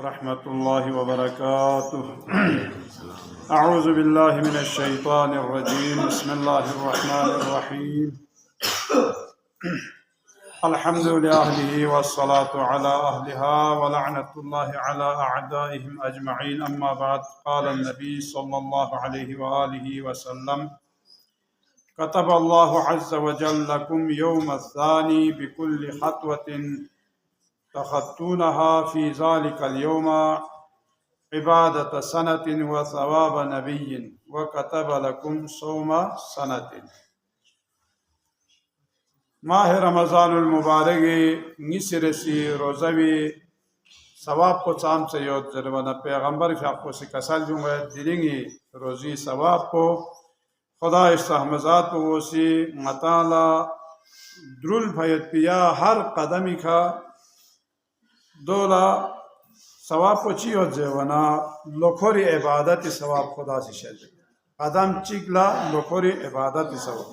रहमतुल्लाहि व बरकातुहू। अऊज़ु बिल्लाहि मिनश शैतानिर रजीम। बिस्मिल्लाहिर रहमानिर रहीम। अल्हम्दुलिल्लाहि वस्सलातु अला अहलिहा व लअनतुल्लाहि अला अअदाइहिम अजमईन। अम्मा बाद। क़ाल नबी सल्लल्लाहु अलैहि व आलिहि वसल्लम कतबल्लाहु अज़्ज़ व जल्ल लकुम यौमज़्ज़ानी बिकुल्लि ख़त्वतिन तख़त्तूनहा फ़ी ज़ालिकल यौम इबादत सनतिन व सवाब नबिय्यिन व कतब लकुम सौम सनतिन। माह रमज़ानुल मुबारक निसरसी रोज़ावी सवाब को चाम से योद जरवाना पैगंबर फ़ाक़ो से कसल दूँगा दिलेंगे रोज़ी सवाब को खुदा इस्ताहमज़ात वो से मताला द्रुल भयत पिया हर कदमी का दोला सवाब को ची हो जेवना लोखोरी इबादत सवाब खुदा से शल कदम चिकला लोखोरी इबादत सवाब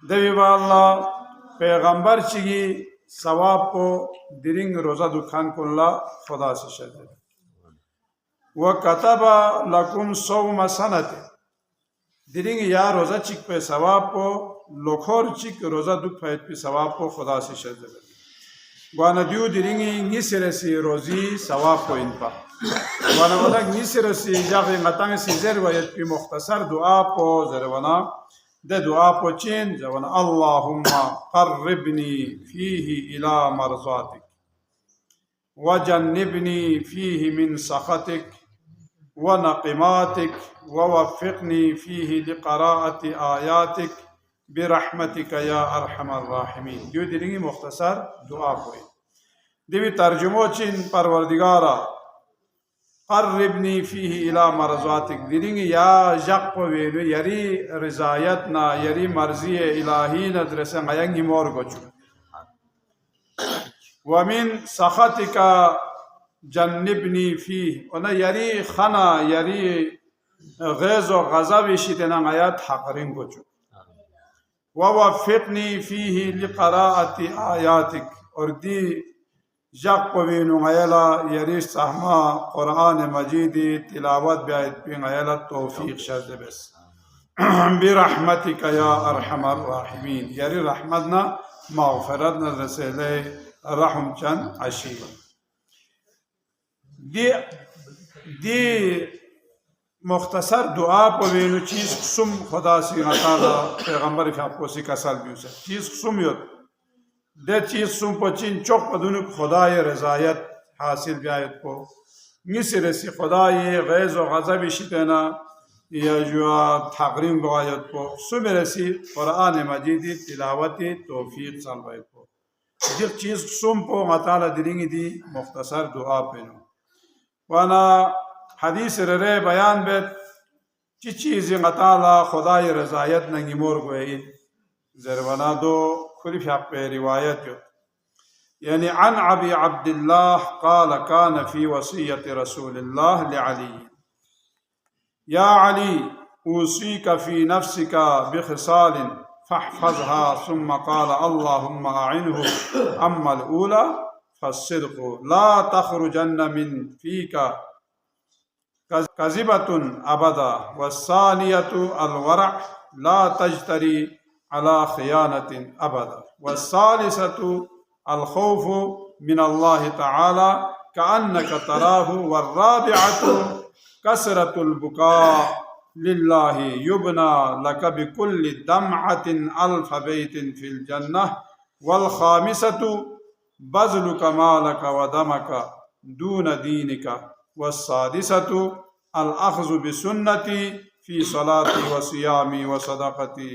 देवी वाला पैगंबर चिगी सवाब को दिरिंग रोज़ा दुखान कुल्ला खुदा से शल व कतबा लकुम सौम सनत दिरिंग या रोज़ा चिक पे सवाब को लोखोर चिक रोज़ा दुख पे सवाब को खुदा से शल वाना दियो दिरिंगी निसरसी रोज़ी सवाब को इनपा वाना वाला निसरसी जाके मतंग सीजर वयत पे मुख्तसर दुआ को जरवाना दे दुआ को चेन जवाना अल्लाहुम्मा क़र्रिबनी फीही इला मरज़ातिक व जन्निबनी फीही मिन सख़तिक व नक़िमातिक व वफ़िक़नी फीही लिक़राअति आयातिक बिरहमतिक या अरहमर राहिमीन। दियो दिरिंगी मुख्तसर दुआ कोई दिवी तर्जुमो चिन परवरदिगारा क़र्रिबनी फीही इला मरज़ातिक दिरिंगी या जक़ वेलु यरी रिज़ायत ना यरी मर्ज़ी इलाही न द्रसे गयंगी मोर गोचु वमिन सख़तिका जन्निबनी फीह ओना यरी खना यरी गैज़ व गज़ब इशितना गयात हक़रिन गोचु वफ़िक़नी फ़ीही लिक़राअति आयातिक और दी जक़ पवीनु गयला यरी सहमा क़ुरान मजीदी तिलावत ब्यायत पे गयला तौफ़ीक़ शर्त बस बिरहमतिक या अरहमर राहिमीन यरी रहमतना मग़फ़िरत न रसेले रहम चंद अशीब दी मुख्तसर दुआ पवेनु चीज़ सुम खुदा सी अताला पैगंबर फ़ाक़ो सी कसल बिउसे चीज़ सुम योत दे चीज़ सुम पचिन चौक पदुनु खुदा ये रज़ायत हासिल ब्यायत को निसरे सी खुदा ये गैज़ व गज़ब शितना या जो तक़रीम बगायत को सुमेरे सी क़ुरान मजीदी तिलावती तौफ़ीक़ सालवायत को जिस चीज़ सुम पो अताला दिलिंगी दी मुख्तसर दुआ पेनु वाना हदीस रे बयान बेत चीज़ अताला खुदा ये रज़ायत नंगी मोर गोई जरवाना दो खुलिफ पे रिवायत यानी अन अबी अब्दुल्लाह क़ाल कान फ़ी वसीयत रसूलिल्लाह लिअली या अली ऊसीका फ़ी नफ्सिका बिख़िसालिन फ़हफ़ज़हा सुम्मा क़ाल अल्लाहुम्मा अइन्हु अम्मल ऊला फ़स्सिद्क़ु ला तख़रुजन्न मिन फ़ीका कज़िबतुन अबदा वस्सानियतु अलवरा ला तजतरी अला ख़ियानतिन अबदा वस्सालिसतु अलखौफ़ु मिनल्लाहि तआला कअन्नका तराहु वर्राबिअतु कसरतुल बुका लिल्लाहि युबना लक बिकुल्लि दमअतिन अल्फ़ बैतिन फ़िल जन्नह वल ख़ामिसतु बज़्लुका मालका व दमका दून दीनिका वस्सादिसतु अल अख़्ज़ु बिसुन्नती फ़ी सलाती व सियामी व सदक़ती।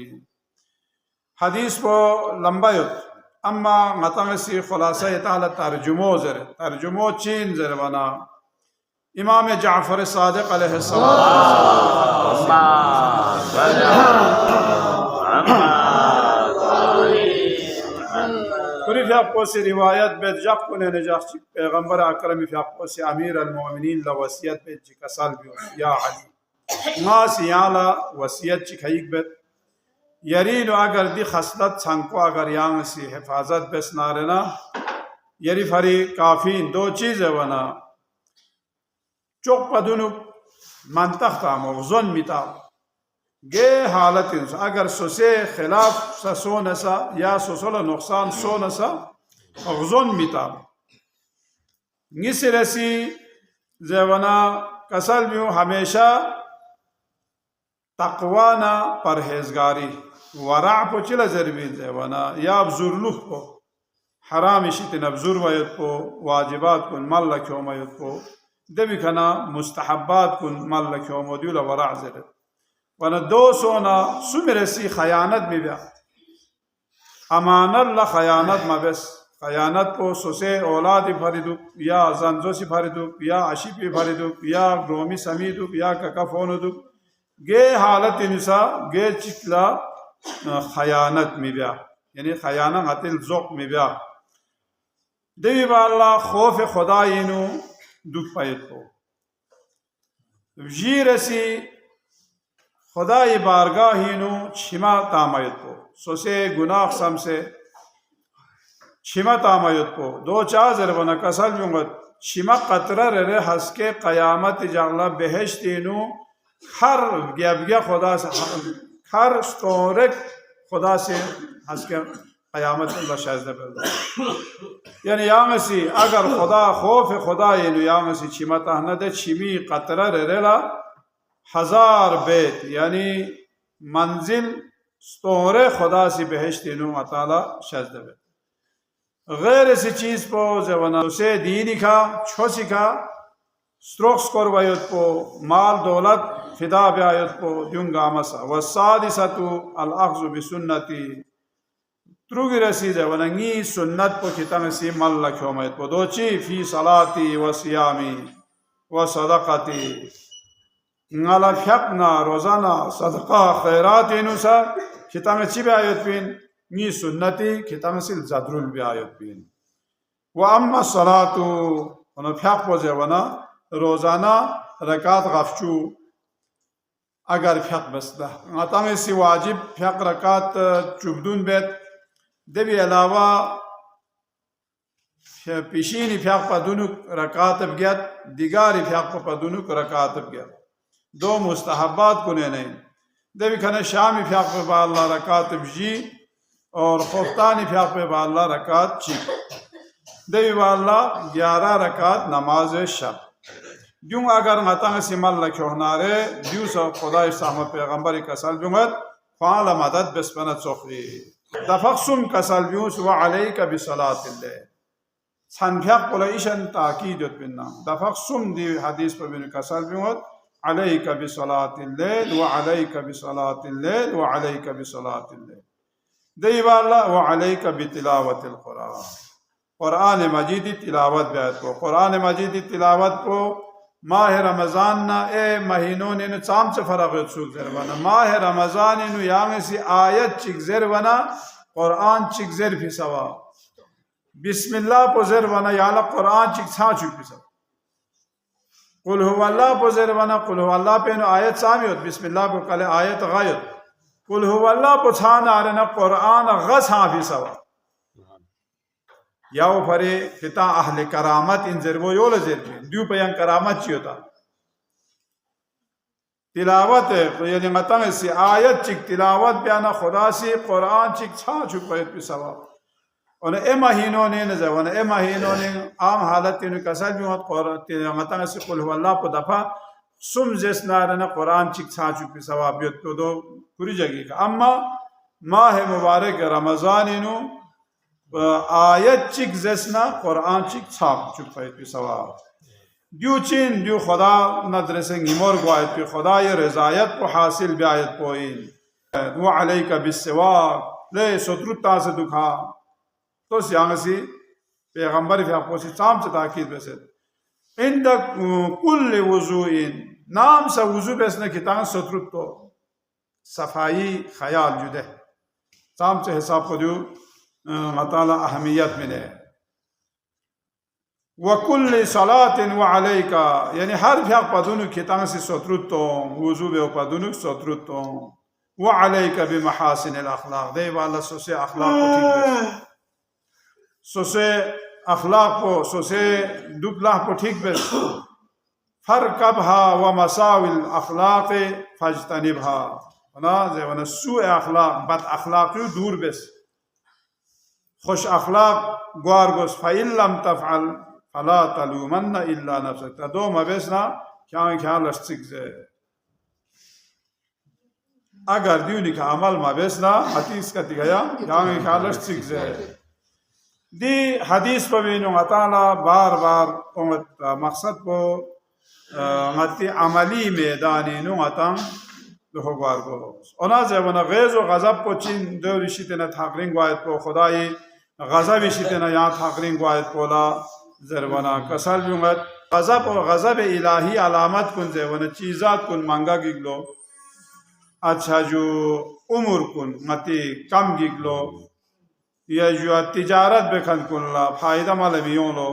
हदीस को लंबा युत अम्मा मतंग सी खुलासा ताला तर्जुमो ज़र तर्जुमो चीन ज़रवाना इमाम जाफ़र सादिक़ अलैहिस्सलाम पूरी फ़ाक़ो से रिवायत बेत जक़ को ने जाफ़ी पैगंबर अकरम फ़ाक़ो से अमीर अल-मोमिनीन ला वसियत बेत जिकसाल भी या अली माँ सियाला वसियत चिखाइक बेत यरीन अगर दी खसलत संको अगर यांग सी हिफाजत बेस नारेना यरी फरी काफ़ी दो चीज़ है वना चोक पदुनु मंतख था मगजन मिता गे हालत अगर सोसे खिलाफ सा सो नसा या सोसोला नुकसान सो नसा मगजन मिता निसरसी जवना कसल में हमेशा तकवाना परहेजगारी वरा पो चिला जरबी जवना या अबजुरलुह को हराम इशितिन अबजुर वयत को वाजिबात कुन मल लख्यो मयत को दबी खना मुस्तहब्बात कुन मल लख्यो मोदुला वरा जरत वना दो सोना सुमरसी खयानत में ब्या अमानत ला खयानत मबस खयानत को सोसे औलाद फरिदुक या जंजोसी फरिदुक या अशिपी फरिदुक या ग्रोमी समीदुक या ककफोनुदुक गे हालत इंसा गे चिकला खयानत में ब्या यानी खयाना अतिल जोक में ब्या देवी बाला खौफ खुदा इनु दुख पायत को जीरसी खुदा बारगाह हिनु छिमा तामयत को सोसे गुनाह सम से छिमा तामयत को दो चार जरबना कसल जुंगत छिमा कतरा रे हंसके कयामत जागला बेहश्तीनु हर ग्याबग्या खुदा से हर स्टोरेक खुदा से हंसके कयामत बशाजद यानी यांगसी अगर खुदा खौफ खुदा इनु यांगसी छिमा ताहना दे छिमी कतरा रेला 1000 बेत यानी मंजिल स्तोरे खुदा से बेहश्तीनु अताला शजद गैर ऐसी चीज पो जवना उसे दीनी का छोसी का स्ट्रोक्स करवायत को माल दौलत फिदा ब्यायत को दूंगा मसा वसादिसतु अल अख्ज़ु बिसुन्नती त्रुगी रसी जवनंगी सुन्नत को कितम सी मल लख्यो मत को दोची फी सलाती व सियामी व सदक़ती ngala fyakna rozana sadaqa khairat inusa kitame chibe ayat bin ni sunnati kitame sil zadrul bi ayat bin wa amma salatu ona fyak poje wana rozana rakat gafchu agar fyak basda atame si wajib fyak rakat chubdun bet debi alawa pishini fyak padunuk rakat bgyat digari fyak padunuk rakat bgyat दो मुस्तहब्बात कुने नहीं देवी खने Shami fuck पे बाल्ला रकात बजी और खुफ्तानी fuck पे बाल्ला रकात चिक देवी बाल्ला 11 रकात नमाज शब यूं अगर मतंग सिमल लख्योनारे दियो स खुदा सहमत पैगंबर कसल जुमत फाल मदद बसपना चोखरी दफक्सुम कसल यूस व अलैका बिसलातिल्लाह संफ्याक पुलैशन ताकीद बिना दफक्सुम दी हदीस पर बिन कसल जुमत अलैका बिसलातिल्लैल व अलैका बिसलातिल्लैल व अलैका बिसलातिल्लैल देवाला व अलैका बितिलावतिल कुरान कुरान मजीद तिलावत बैत को कुरान मजीद तिलावत को माह रमजान ना ए महीनों ने चाम से फरक सुख जरवाना माह रमजान नु यांग सी आयत चिक जरवाना कुरान चिक जर भी सवा बिस्मिल्लाह पो जरवाना याला कुरान चिक छा चुक भी सवा कुल हुवल्लाह पो जरवाना कुल हुवल्लाह पे नो आयत सामियत बिस्मिल्लाह पो कले आयत गायत कुल हुवल्लाह पो छाना आरना कुरान गस हाफि सवा याओ फरे किता अहले करामत इन जरबो योल जरबे दु पयन करामत चियोता तिलावत यानी मतंग से आयत चिक तिलावत बयाना खुदा से कुरान चिक छा छुपयत पे सवा और ए महीनों ने नजवन ए महीनों ने आम हालत इन कसर भी मतंग से कुल हुवल्लाह पो दफा सुम जसना रना कुरान चिक छा छुपे सवा बियत तो दो पूरी जगह का अम्मा माह मुबारक रमजान इनु आयत चिक जसना कुरान चिक छाप चुप पे सवाब द्यू चिन द्यू खुदा नदरसे निमोर गुआयत पे खुदा ये रजायत को हासिल ब्यायत पोइन वो अलैका बिस्वाक ले सत्रुता से दुखा तो सियांगसी पैगंबर fi आपको चाम से ताकीद वैसे इन द कुल वुजुइन नाम से वुजू बेसने कितान सत्रुत तो सफाई ख्याल जुदे चाम से हिसाब को जो मतला अहमियत मिले वकुल्ल सलातिन व अलैका यानी हर फ्याक पदुनु कितान से सत्रुतो वुजू बे पदुनु सत्रुतो व अलैका बिमहासिन अखलाक दे वाला सोसे अखलाक को ठीक सोसे अखलाक को सोसे दुखला को ठीक बे फरकबहा व मसाविल अखलाक फजतनिबहा ना ज़ेवना सू अखलाक बद अखलाकी दूर बेस खुश अखलाक ग्वार गोस फ़इल्लम तफ़अल फला तलूमन्ना इल्ला नफ्सक तदो मबेसना क्या ख्याल अस्तिक्ज़े अगर दियुनी का अमल मबेसना हदीस का दिखाया क्या ख्याल अस्तिक्ज़े दी हदीस पर भी ताला बार बार उम्मत मकसद को ngati amali medani nu ngatan lo hogwar go ona jabana ghezo ghazab po chin do rishitena thakring gwaet po khudai ghazab rishitena ya thakring gwaet pola zarwana kasal yungat ghazab और ghazab ilahi alamat kun jabana चीज़ात kun manga giglo अच्छा जो उम्र कुन ngati kam giglo या जो तिजारत बेखन कुनला फायदा मालवियों लो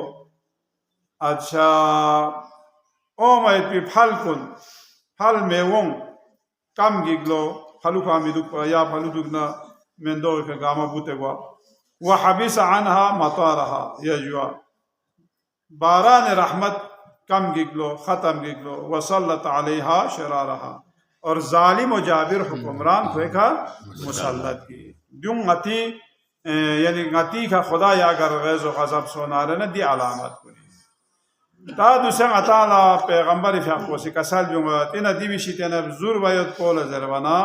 अच्छा ओ मैं पी फल कुन फल मेवों कम गिगलो फलु का मिदुक या फलु दुगना मेंदो के गामा बुते गवा वह हबीस अनहा मता रहा यह जुआ बारान रहमत कम गिगलो ख़त्म गिगलो वसल्लत अलैहा शरा रहा और जालिम व जाबिर हुक्मरान खोएखा मुसल्लत की दुम गति यानी गति का खुदा या अगर गैज़ व ग़ज़ब सोनारे न दी अलामत कुनी ता दूसरा अताला पैगंबर फ़ियाक़ोसी कसल जुंगा तीन दिविशितेना ज़ुर वायत पोला ज़रवाना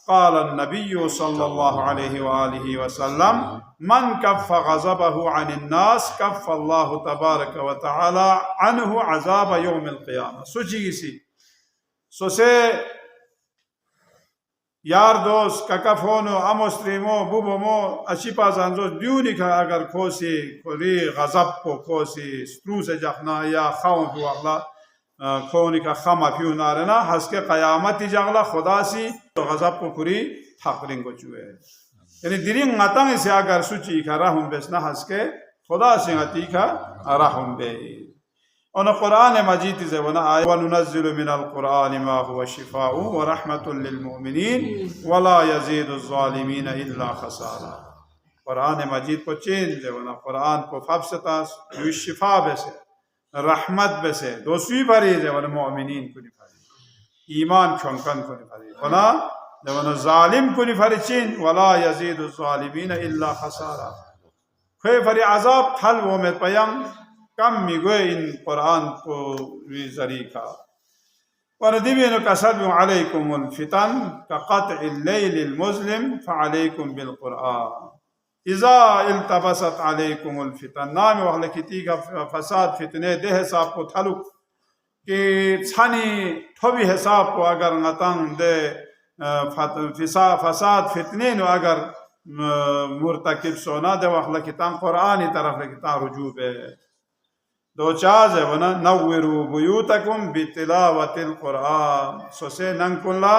क़ाल नबी सल्लल्लाहु अलैहि वसल्लम मन कफ़ ग़ज़बहु अनिन्नास कफ़ अल्लाहु तबारक व तआला अन्हु अज़ाब यौमिल क़ियामह सोची किसी सोसे यार दोस्त ककफोनो अमुस्लिमो बुबमो अशिपा जानजो ड्यूनी का अगर खोसी खोरी गज़ब को खोसी स्ट्रू से जखना या खाओं को अगला खोनी का खमा फिर नारे ना हंस के क़यामत जगला खुदा सी तो गज़ब को खुरी थाकरिंग को चुए यानी दिरिंग मतंग से अगर सुची का रहम बेसना हंस के खुदा से गति का रहम बे और कुरान मजीद से वना आया वनुनज़्ज़िलु मिनल कुरान मा हुवा शिफ़ाउ व रहमतुल लिल मुमिनीन वला यज़ीदु ज़ालिमीन इल्ला खसारा कुरान मजीद को चेंज है वना कुरान को फबसतास शिफा बेसे रहमत बेसे दोस्वी भरी है वना मुमिनीन को निफारी ईमान खंकन को निफारी वना वना ज़ालिम को निफारी चेंज वला यज़ीदु ज़ालिमीन इल्ला खसारा खे भरी अज़ाब थल वो में पयम कम मिगो इन कुरान को ज़रीका वरदिबिन कसब अलैकुमुल फितन कक़त्इल लैलिल मुज़लिम फ़अलैकुम बिल कुरान इज़ा इल्तबसत अलैकुमुल फितन नाम वहले किती का फसाद फितने दे हिसाब को थलुक कि छानी थोबी हिसाब को अगर नतंग दे फसाद फितने नो अगर मुर्तकिब सोना दे वहले कितां कुरानी तरफ कितां रुजू बे दो चाज है वना नव्विरू बुयूतकुम बितिलावतिल कुरान सोसे नंकुल्ला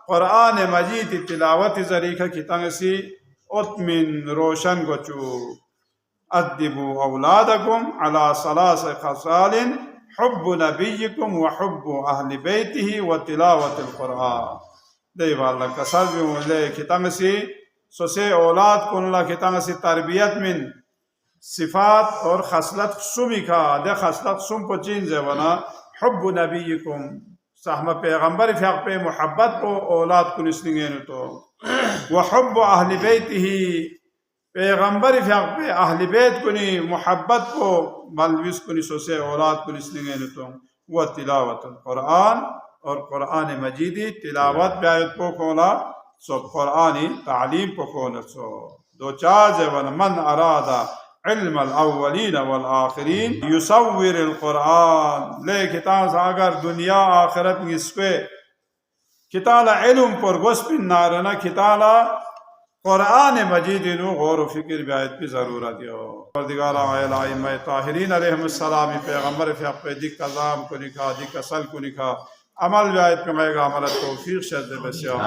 कुरान मजीद तिलावत ज़रीका कितांगसी उत्मिन रोशन गोचू अद्दिबू औलादकुम अला सलास खसालिन हुब्बु नबिय्यिकुम व हुब्बु अहली बैतिही व तिलावतिल कुरान दे वाला कसर भी ले कितांगसी सोसे औलाद कुल्ला कितांगसी तरबियत मिन सिफात और खसलत सुमी का दे खसलत सुम को चीन जवाना हुब्बु नबीकुम सहमा पैगंबर फ़ियाक़ पे मोहब्बत को औलाद को निस्लिंगे न तो वह हुब्बु अहली बैतिही पैगंबर फ़ियाक़ पे अहली बैत को नि मोहब्बत को बलविस को नि सोसे औलाद को निस्लिंगे न तो वह तिलावतुल कुरान और कुरान मजीदी तिलावत ब्यायत को कोला सो कुरानी तालीम को कोला सो दो चार जवान मन अरादा इल्म अल-अव्वलीन वल आखिरीन युसव्विर कुरान ले किताब अगर दुनिया आखिरत इसके किताला इल्म पर गोस्पिन नारना किताला कुरान मजीद नु गौर व फिक्र बिआयत की ज़रूरत है परदिगारा आइम्मा ताहिरीन अलैहिमुस्सलाम पैगंबर फ़ियाक़ पे दिक कज़ाम को निका दिक असल को निका अमल बिआयत पे मैगा अमल तौफीक शद बसिया